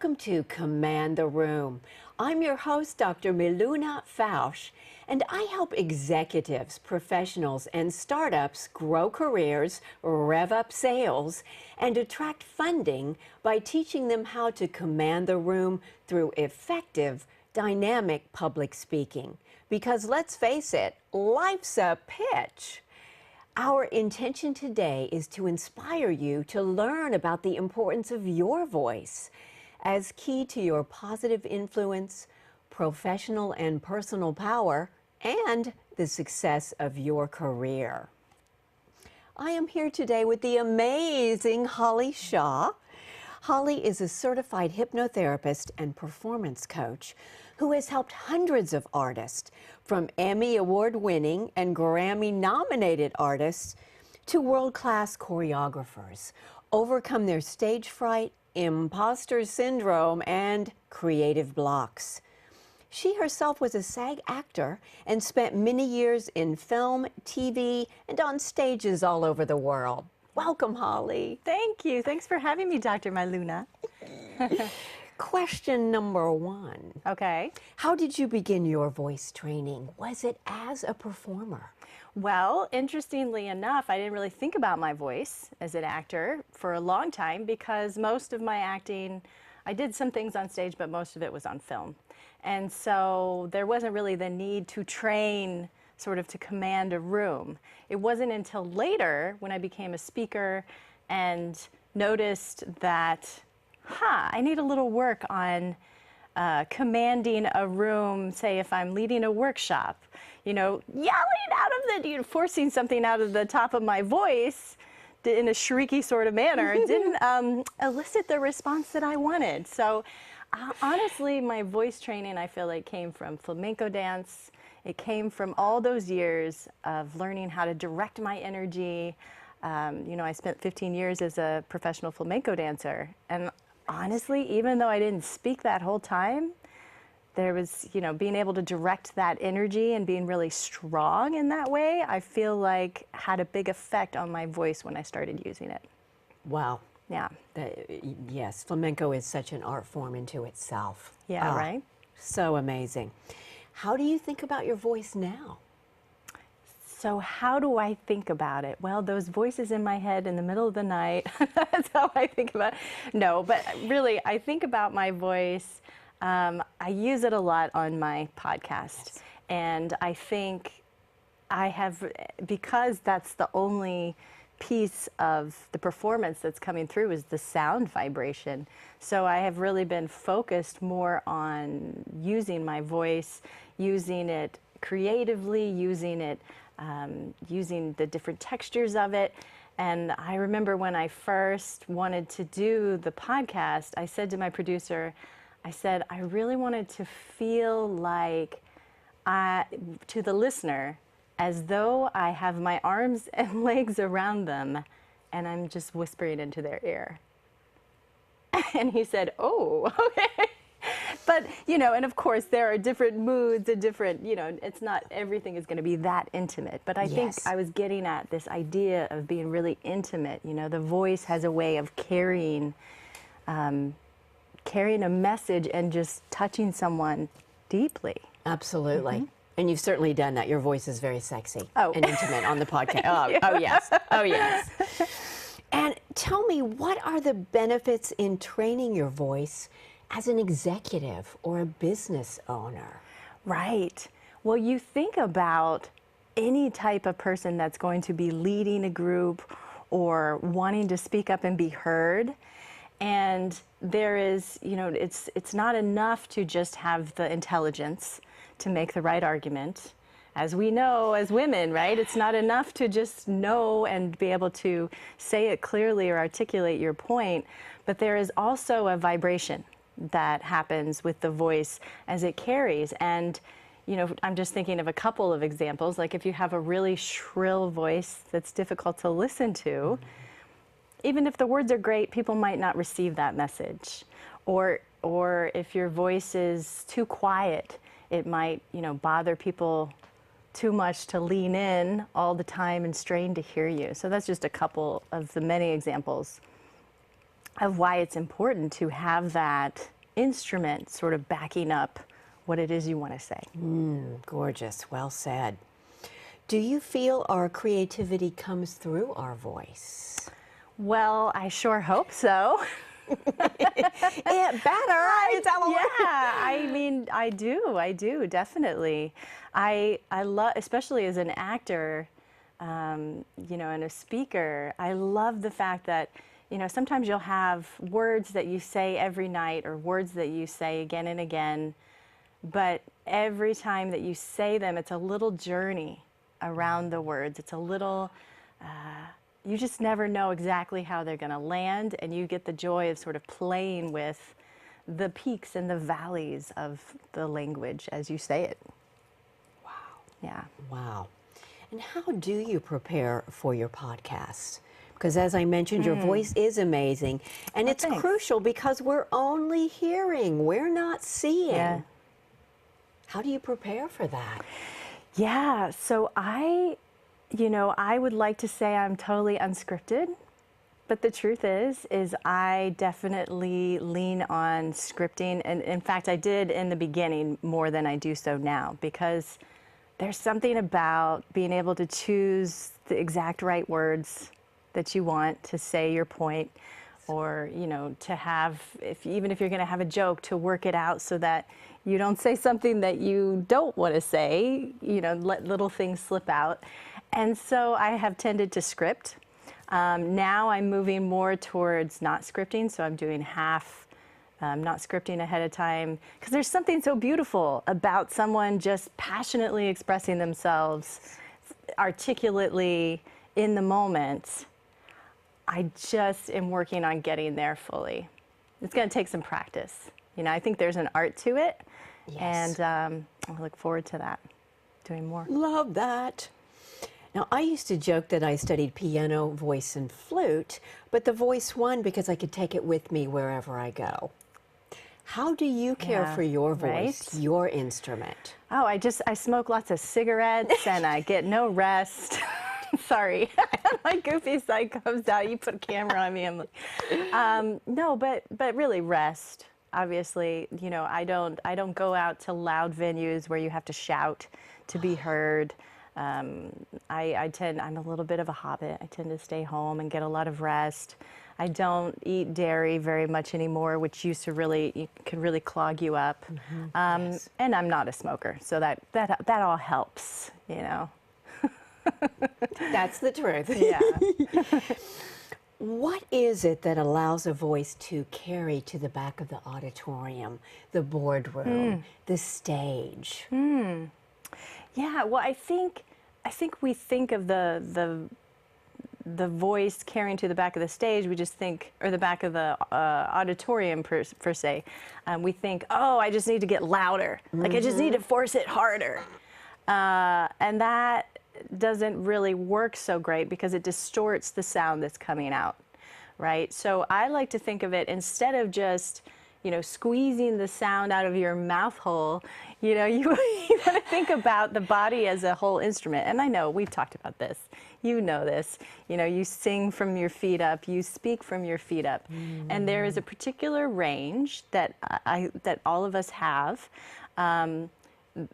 Welcome to Command the Room. I'm your host, Dr. Miluna Fausch, and I help executives, professionals, and startups grow careers, rev up sales, and attract funding by teaching them how to command the room through effective, dynamic public speaking. Because let's face it, life's a pitch. Our intention today is to inspire you to learn about the importance of your voice as key to your positive influence, professional and personal power, and the success of your career. I am here today with the amazing Holly Shaw. Holly is a certified hypnotherapist and performance coach who has helped hundreds of artists, from Emmy Award-winning and Grammy-nominated artists to world-class choreographers, overcome their stage fright, imposter syndrome, and creative blocks. She herself was a SAG actor and spent many years in film, TV, and on stages all over the world. Welcome, Holly. Thank you. Thanks for having me, Dr. Miluna. Question number one. Okay. How did you begin your voice training? Was it as a performer? Well, interestingly enough, I didn't really think about my voice as an actor for a long time because most of my acting, I did some things on stage, but most of it was on film. And so there wasn't really the need to train sort of to command a room. It wasn't until later when I became a speaker and noticed that I need a little work on commanding a room, say if I'm leading a workshop, yelling out of the, forcing something out of the top of my voice in a shrieky sort of manner didn't elicit the response that I wanted. So honestly, my voice training, I feel like, came from flamenco dance. It came from all those years of learning how to direct my energy. I spent 15 years as a professional flamenco dancer, and honestly, even though I didn't speak that whole time, there was, being able to direct that energy and being really strong in that way, I feel like had a big effect on my voice when I started using it. Wow. Yeah. Yes, flamenco is such an art form into itself. Yeah, right? So amazing. How do you think about your voice now? So how do I think about it? Well, those voices in my head in the middle of the night, that's how I think about it. No, but really, I think about my voice. I use it a lot on my podcast. Yes. And I think I have, because that's the only piece of the performance that's coming through is the sound vibration. So I have really been focused more on using my voice, using it creatively, using it using the different textures of it. And I remember when I first wanted to do the podcast, I said to my producer, I said, I really wanted to feel like, to the listener, as though I have my arms and legs around them and I'm just whispering into their ear. And he said, oh, okay. But, and of course there are different moods and different, it's not everything is going to be that intimate. But I think I was getting at this idea of being really intimate. The voice has a way of carrying a message and just touching someone deeply. Absolutely. Mm-hmm. And you've certainly done that. Your voice is very sexy and intimate on the podcast. Oh, yes. Oh, yes. And tell me, what are the benefits in training your voice as an executive or a business owner? Right. Well, you think about any type of person that's going to be leading a group or wanting to speak up and be heard. And there is, it's not enough to just have the intelligence to make the right argument. As we know as women, right? It's not enough to just know and be able to say it clearly or articulate your point, but there is also a vibration that happens with the voice as it carries. And, I'm just thinking of a couple of examples. Like if you have a really shrill voice that's difficult to listen to, even if the words are great, people might not receive that message. Or if your voice is too quiet, it might, bother people too much to lean in all the time and strain to hear you. So that's just a couple of the many examples. of why it's important to have that instrument sort of backing up what it is you want to say. Gorgeous, well said. Do you feel our creativity comes through our voice? Well, I sure hope so. It better. Yeah, I mean, I do, definitely. I love, especially as an actor, you know, and a speaker, I love the fact that, you know, sometimes you'll have words that you say every night or words that you say again and again, but every time that you say them, it's a little journey around the words. It's a little, you just never know exactly how they're going to land, and you get the joy of sort of playing with the peaks and the valleys of the language as you say it. Wow. Yeah. Wow. And how do you prepare for your podcast? Because as I mentioned, your voice is amazing, and Oh, it's thanks. crucial because we're only hearing, we're not seeing. Yeah. How do you prepare for that? Yeah, so you know, I would like to say I'm totally unscripted, but the truth is I definitely lean on scripting. And in fact, I did in the beginning more than I do so now, because there's something about being able to choose the exact right words that you want to say your point, or, you know, to have, even if you're going to have a joke, to work it out so that you don't say something that you don't want to say, you know, let little things slip out. And so I have tended to script. Now I'm moving more towards not scripting, so I'm doing half not scripting ahead of time, because there's something so beautiful about someone just passionately expressing themselves articulately in the moment. I just am working on getting there fully. It's going to take some practice. You know, I think there's an art to it, Yes. and I look forward to that, doing more. Love that. Now, I used to joke that I studied piano, voice, and flute, but the voice won because I could take it with me wherever I go. How do you care Yeah, for your voice, right? your instrument? Oh, I smoke lots of cigarettes and I get no rest. Sorry, my goofy side comes out. You put a camera on me. I'm like, no, but really rest. Obviously, you know, I don't go out to loud venues where you have to shout to be heard. I'm a little bit of a hobbit. I tend to stay home and get a lot of rest. I don't eat dairy very much anymore, which used to could really clog you up. Yes. And I'm not a smoker, so that all helps, you know. That's the truth. Yeah. What is it that allows a voice to carry to the back of the auditorium, the boardroom, the stage? Yeah, well, I think we think of the voice carrying to the back of the stage. We just think, or the back of the auditorium per se. We think, oh, I just need to get louder. Like I just need to force it harder, and that doesn't really work so great because it distorts the sound that's coming out, right? So I like to think of it, instead of just, you know, squeezing the sound out of your mouth hole, you know, you want to think about the body as a whole instrument. And I know we've talked about this. You know this. You know, you sing from your feet up, you speak from your feet up. And there is a particular range that that all of us have,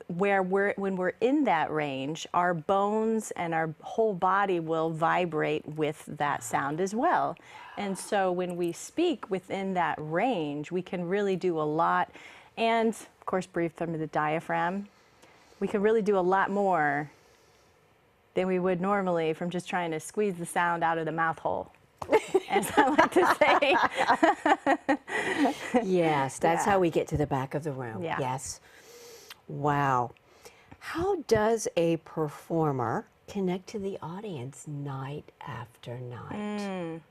where when we're in that range, our bones and our whole body will vibrate with that sound as well. And so when we speak within that range, we can really do a lot. And of course, breathe through the diaphragm. We can really do a lot more than we would normally from just trying to squeeze the sound out of the mouth hole, as I like to say. Yes, that's Yeah. how we get to the back of the room. Yeah. Yes. Wow. How does a performer connect to the audience night after night?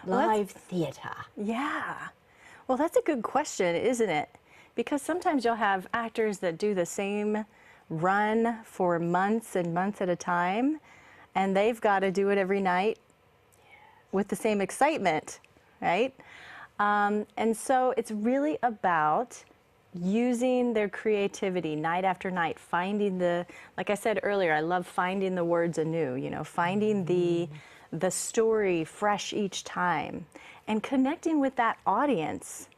Well, Live theater. Yeah. Well, that's a good question, isn't it? Because sometimes you'll have actors that do the same run for months and months at a time, and they've got to do it every night with the same excitement, right? And so it's really about using their creativity night after night, finding like I said earlier, I love finding the words anew, you know, finding the the story fresh each time, and connecting with that audience.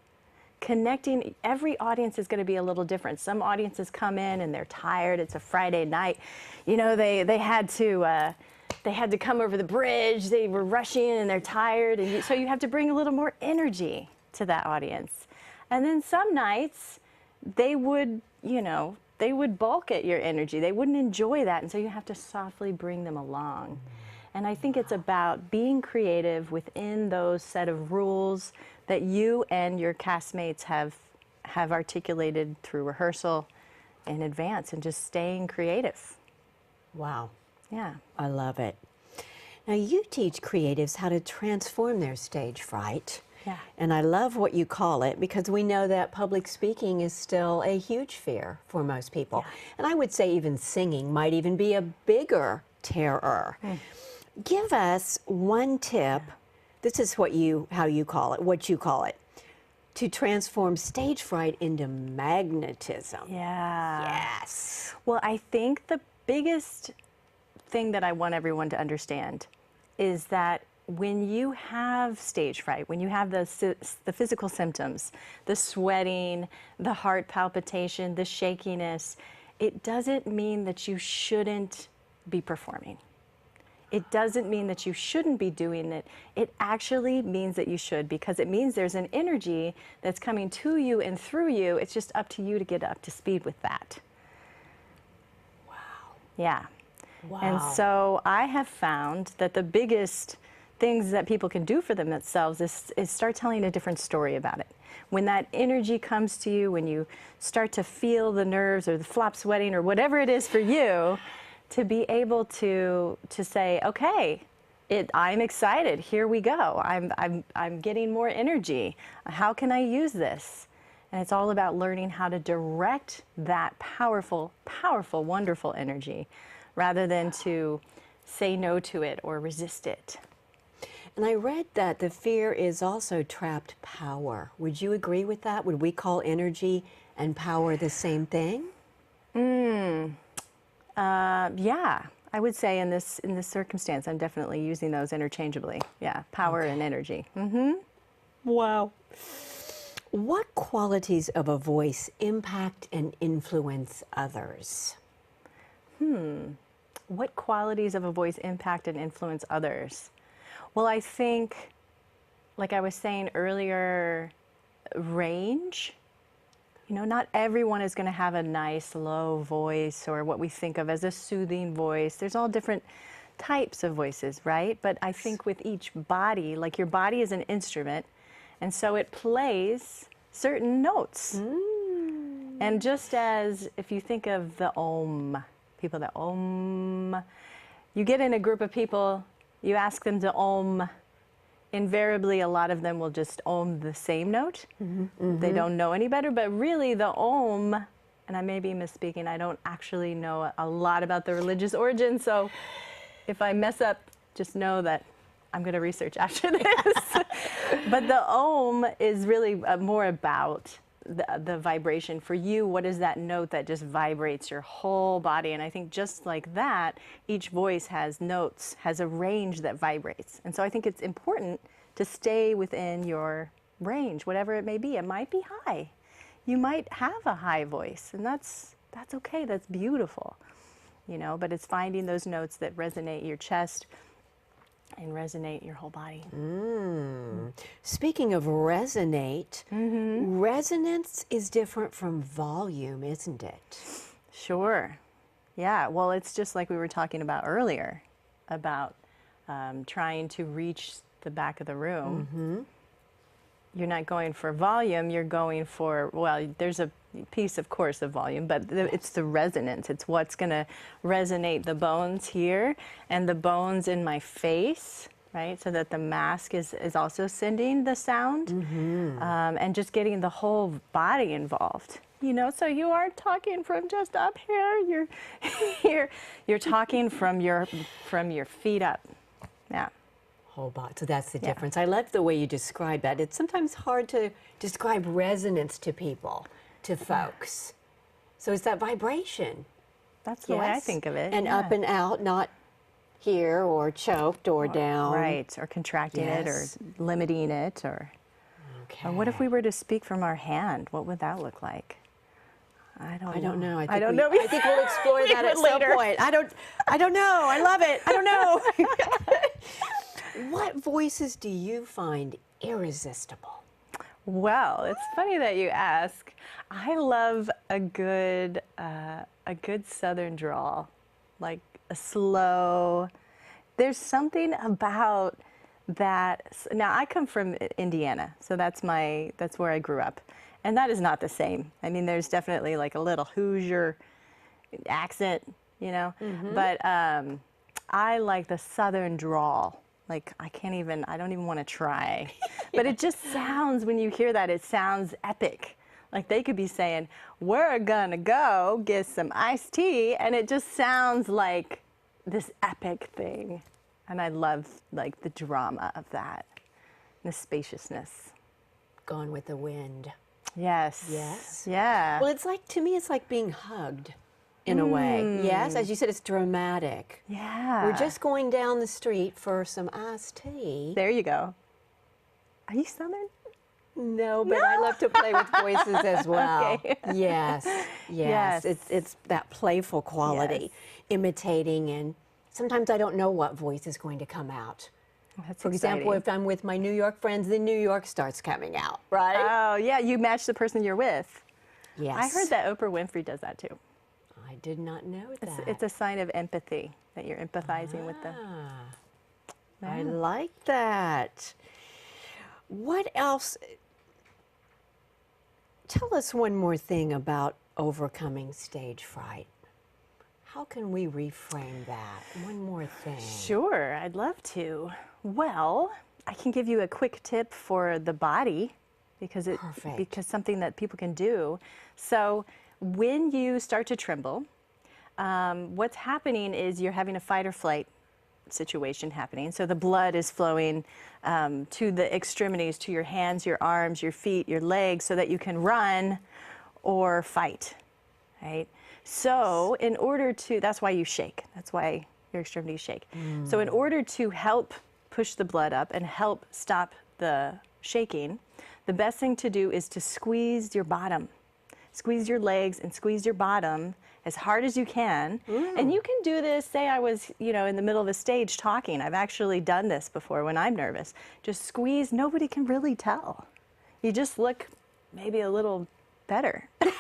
Connecting, every audience is going to be a little different. Some audiences come in and they're tired. It's a Friday night. You know, they had to come over the bridge. They were rushing and they're tired. And so you have to bring a little more energy to that audience. And then some nights they would, you know, they would balk at your energy. They wouldn't enjoy that. And so you have to softly bring them along. And I think it's about being creative within those set of rules that you and your castmates have articulated through rehearsal in advance, and just staying creative. Wow. Yeah. I love it. Now, you teach creatives how to transform their stage fright. Yeah. And I love what you call it, because we know that public speaking is still a huge fear for most people. Yeah. And I would say even singing might even be a bigger terror. Give us one tip. This is what how you call it, to transform stage fright into magnetism. Yeah. Yes. Well, I think the biggest thing that I want everyone to understand is that when you have stage fright, when you have the physical symptoms, the sweating, the heart palpitation, the shakiness, it doesn't mean that you shouldn't be performing. It doesn't mean that you shouldn't be doing it. It actually means that you should, because it means there's an energy that's coming to you and through you. It's just up to you to get up to speed with that. Wow. Yeah. Wow. And so I have found that the biggest things that people can do for themselves is start telling a different story about it. When that energy comes to you, when you start to feel the nerves or the flop sweating or whatever it is for you, to be able to say, okay, I'm excited. Here we go. I'm getting more energy. How can I use this? And it's all about learning how to direct that powerful, powerful, wonderful energy, rather than to say no to it or resist it. And I read that the fear is also trapped power. Would you agree with that? Would we call energy and power the same thing? Yeah, I would say in this circumstance, I'm definitely using those interchangeably. Yeah, power and energy. Wow. What qualities of a voice impact and influence others? What qualities of a voice impact and influence others? Well, I think, like I was saying earlier, range. You know, not everyone is going to have a nice low voice or what we think of as a soothing voice. There's all different types of voices, right? But I think with each body, like your body is an instrument, and so it plays certain notes. And just as if you think of the om, people that om, you get in a group of people, you ask them to om, invariably a lot of them will just om the same note. They don't know any better, but really the om, and I may be misspeaking, I don't actually know a lot about the religious origin, so if I mess up, just know that I'm going to research after this. But the om is really more about the vibration. For you, what is that note that just vibrates your whole body? And I think just like that, each voice has notes, has a range that vibrates. And so I think it's important to stay within your range, whatever it may be. It might be high. You might have a high voice, and that's okay. That's beautiful, you know, but it's finding those notes that resonate your chest and resonate your whole body. Speaking of resonate, resonance is different from volume, isn't it? Sure. Yeah, well, it's just like we were talking about earlier, about trying to reach the back of the room. You're not going for volume, you're going for, well, there's a piece, of course, of volume, but it's the resonance. It's what's going to resonate the bones here and the bones in my face, right? So that the mask is also sending the sound, and just getting the whole body involved. You know, so you aren't talking from just up here. You're talking from your feet up. Yeah. Whole body. So that's the difference. I love the way you describe that. It's sometimes hard to describe resonance to people, to folks. So it's that vibration. That's the way I think of it. And up and out, not here or choked or down. Right, or contracting it or Yes. limiting it. Or what if we were to speak from our hand? What would that look like? I don't know. I don't know. I think we'll explore that at some point. I don't know. I love it. I don't know. What voices do you find irresistible? Well, it's funny that you ask. I love a good Southern drawl, like a slow. There's something about that. Now I come from Indiana, so that's where I grew up, and that is not the same. I mean, there's definitely like a little Hoosier accent, you know, but I like the Southern drawl. Like I don't even want to try, but it just sounds, when you hear that, it sounds epic. Like they could be saying, "We're gonna go get some iced tea," and it just sounds like this epic thing. And I love like the drama of that, the spaciousness. Gone with the wind. Yes. Yes. Yeah. Well, to me, it's like being hugged in a way. Yes, as you said, it's dramatic. Yeah. We're just going down the street for some iced tea. There you go. Are you Southern? No, but I love to play with voices as well. Okay. Yes, yes. Yes. It's that playful quality, Yes. imitating, and sometimes I don't know what voice is going to come out. That's For example, exciting. if I'm with my New York friends, then New York starts coming out, right? Oh, yeah, you match the person you're with. Yes. I heard that Oprah Winfrey does that too. I did not know that. It's a sign of empathy, that you're empathizing with them. I like that. What else? Tell us one more thing about overcoming stage fright. How can we reframe that? One more thing. Sure, I'd love to. Well, I can give you a quick tip for the body because something that people can do. So when you start to tremble, what's happening is you're having a fight or flight situation happening. So the blood is flowing to the extremities, to your hands, your arms, your feet, your legs, so that you can run or fight, right? So in order to, that's why you shake. That's why your extremities shake. So in order to help push the blood up and help stop the shaking, the best thing to do is to squeeze your bottom. Squeeze your legs and squeeze your bottom as hard as you can. And you can do this, say I was, in the middle of a stage talking. I've actually done this before when I'm nervous. Just squeeze, nobody can really tell. You just look maybe a little better. A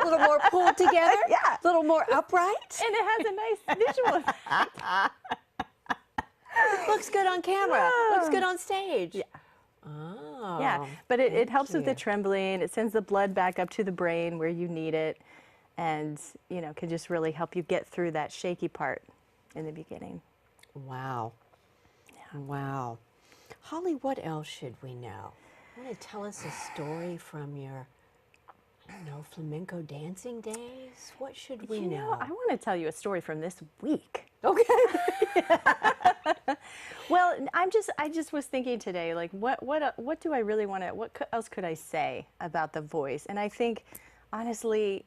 little more pulled together? Yeah. A little more upright? And it has a nice visual effect. Looks good on camera. Looks good on stage. Yeah. Oh. Yeah, but it helps with the you. trembling. It sends the blood back up to the brain where you need it, and can just really help you get through that shaky part in the beginning. Wow. Yeah. Wow. Holly, what else should we know? Want to tell us a story from your, flamenco dancing days? What should we know? I want to tell you a story from this week. Okay. Well, I just was thinking today, like, what do I really want to, else could I say about the voice? And I think, honestly,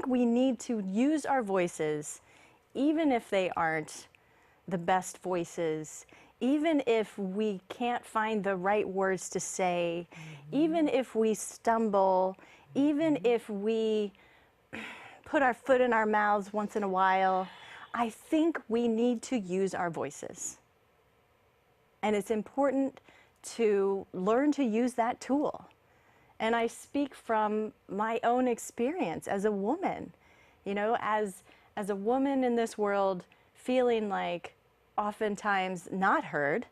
we need to use our voices, even if they aren't the best voices, even if we can't find the right words to say, even if we stumble, even if we put our foot in our mouths once in a while, I think we need to use our voices. And it's important to learn to use that tool. And I speak from my own experience as a woman, as a woman in this world, feeling like oftentimes not heard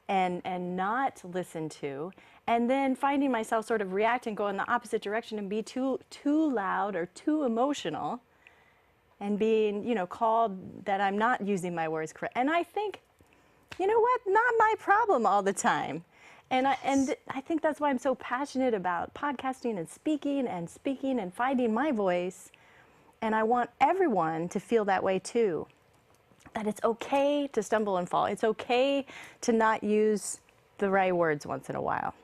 and not listened to, and then finding myself sort of react and go in the opposite direction and be too loud or too emotional, and being, called that I'm not using my words correct. And I think, not my problem all the time. And I think that's why I'm so passionate about podcasting and speaking and finding my voice. And I want everyone to feel that way too. That it's okay to stumble and fall. It's okay to not use the right words once in a while.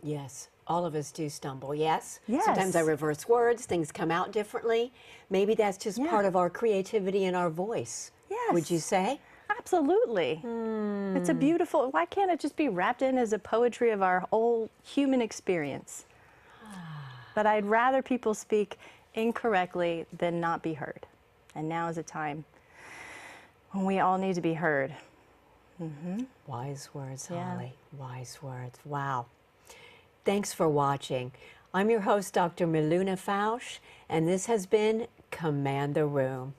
Yes. All of us do stumble, yes? Yes. Sometimes I reverse words, things come out differently. Maybe that's just Yeah. part of our creativity and our voice. Yes. Would you say? Absolutely. It's a beautiful, why can't it just be wrapped in as a poetry of our whole human experience? But I'd rather people speak incorrectly than not be heard. And now is a time when we all need to be heard. Wise words, Yeah. Holly. Wise words. Wow. Thanks for watching. I'm your host, Dr. Miluna Fausch, and this has been Command the Room.